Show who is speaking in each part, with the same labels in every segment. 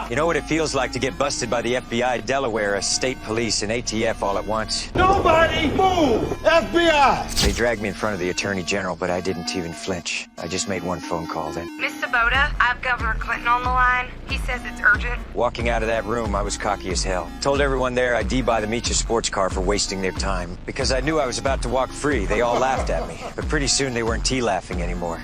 Speaker 1: You know what it feels like to get busted by the FBI, Delaware, state police, and ATF all at once?
Speaker 2: Nobody move! FBI!
Speaker 1: They dragged me in front of the Attorney General, but I didn't even flinch. I just made one phone call then.
Speaker 3: Miss Sabota, I have Governor Clinton on the line. He says it's urgent.
Speaker 1: Walking out of that room, I was cocky as hell. Told everyone there I'd debuy the Micha sports car for wasting their time. Because I knew I was about to walk free, they all laughed at me. But pretty soon they weren't laughing anymore.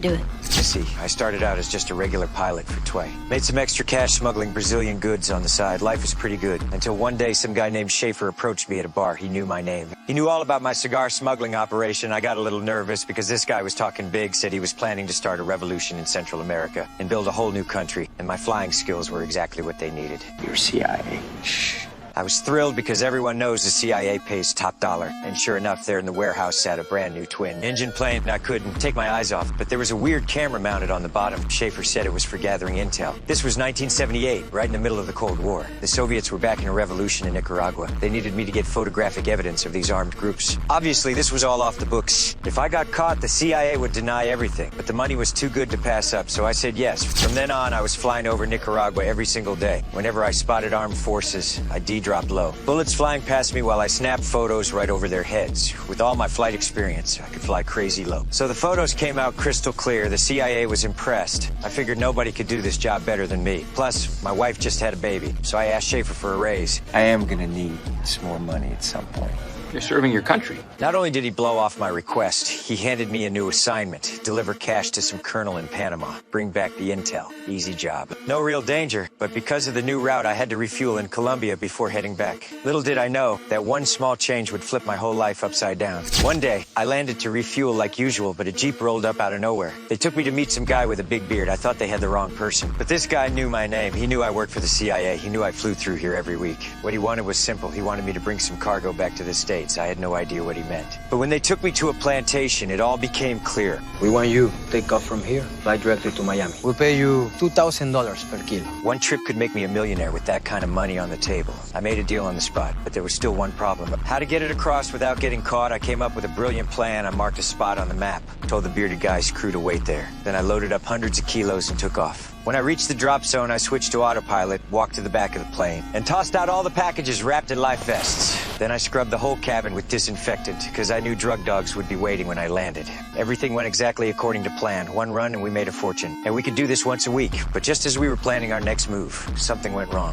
Speaker 4: Do it.
Speaker 1: You see, I started out as just a regular pilot for Tway. Made some extra cash smuggling Brazilian goods on the side. Life was pretty good. Until one day, some guy named Schaefer approached me at a bar. He knew my name. He knew all about my cigar smuggling operation. I got a little nervous because this guy was talking big, said he was planning to start a revolution in Central America and build a whole new country. And my flying skills were exactly what they needed.
Speaker 5: You're CIA.
Speaker 1: Shh. I was thrilled because everyone knows the CIA pays top dollar. And sure enough, there in the warehouse sat a brand new twin. Engine plane, I couldn't take my eyes off, but there was a weird camera mounted on the bottom. Schaefer said it was for gathering intel. This was 1978, right in the middle of the Cold War. The Soviets were backing a revolution in Nicaragua. They needed me to get photographic evidence of these armed groups. Obviously, this was all off the books. If I got caught, the CIA would deny everything. But the money was too good to pass up, so I said yes. From then on, I was flying over Nicaragua every single day. Whenever I spotted armed forces, I dropped low. Bullets flying past me while I snapped photos right over their heads. With all my flight experience, I could fly crazy low. So the photos came out crystal clear. The CIA was impressed. I figured nobody could do this job better than me. Plus, my wife just had a baby, so I asked Schaefer for a raise.
Speaker 5: I am gonna need some more money at some point.
Speaker 6: You're serving your country.
Speaker 1: Not only did he blow off my request, he handed me a new assignment. Deliver cash to some colonel in Panama. Bring back the intel. Easy job. No real danger, but because of the new route, I had to refuel in Colombia before heading back. Little did I know that one small change would flip my whole life upside down. One day, I landed to refuel like usual, but a Jeep rolled up out of nowhere. They took me to meet some guy with a big beard. I thought they had the wrong person. But this guy knew my name. He knew I worked for the CIA. He knew I flew through here every week. What he wanted was simple. He wanted me to bring some cargo back to the States. I had no idea what he meant. But when they took me to a plantation, it all became clear.
Speaker 7: We want you to take off from here, fly directly to Miami. We'll pay you $2,000 per kilo.
Speaker 1: One trip could make me a millionaire with that kind of money on the table. I made a deal on the spot, but there was still one problem. How to get it across without getting caught? I came up with a brilliant plan. I marked a spot on the map, told the bearded guy's crew to wait there. Then I loaded up hundreds of kilos and took off. When I reached the drop zone, I switched to autopilot, walked to the back of the plane, and tossed out all the packages wrapped in life vests. Then I scrubbed the whole cabin with disinfectant, because I knew drug dogs would be waiting when I landed. Everything went exactly according to plan. One run and we made a fortune. And we could do this once a week. But just as we were planning our next move, something went wrong.